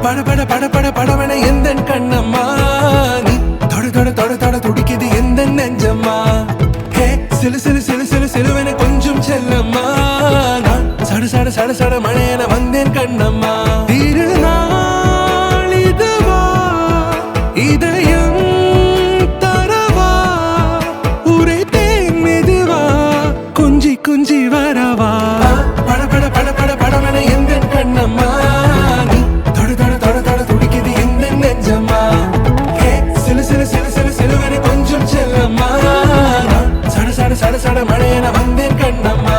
பட பட பட பட படவன எந்த கண்ணம்மா நீ தொட தொட தொட தொட துடிக்குது எந்த நெஞ்சம்மா ஹே சிலு சிலு சிலு சிலு சிலுவன கொஞ்சம் செல்லம்மா நான் சட சட சட சட மழையன வந்தேன் கண்ணம்மா திருநாள் இதுவா இதயம் தரவா உரைத்தேன் மெதுவா கொஞ்சி கொஞ்சி வரவா பட பட பட பட படவன எந்த கண்ணம்மா நீ தொட தொட தொட தொட துடிக்குது எந்த நெஞ்சம்மா ஹே சிலு சிலு சிலு சிலு சிலுவன கொஞ்சம் செல்லம்மா நான் சட சட சட சட மழையன வந்தேன் கண்ணம்மா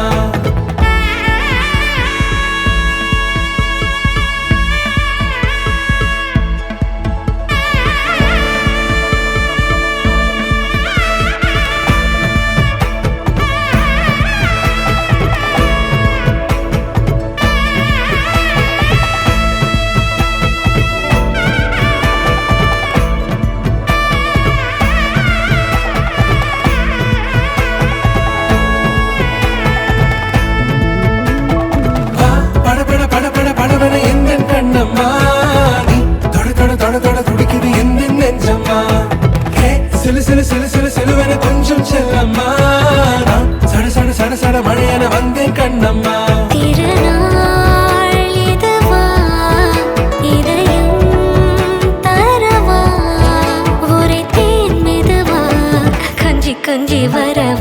கண்ணம்மா நீ தொட தொட தொட தொட துடிக்குது எந்த நெஞ்சம்மா ஹே சிலு சிலு சிலு சிலு சிலுவன கொஞ்சம் செல்லம்மா நான் சட சட சட சட மழையன வந்தேன் கண்ணம்மா திருநாள் இதுவா இதயம் தரவா உரைத்தேன் மெதுவா கொஞ்சி கொஞ்சி வரவா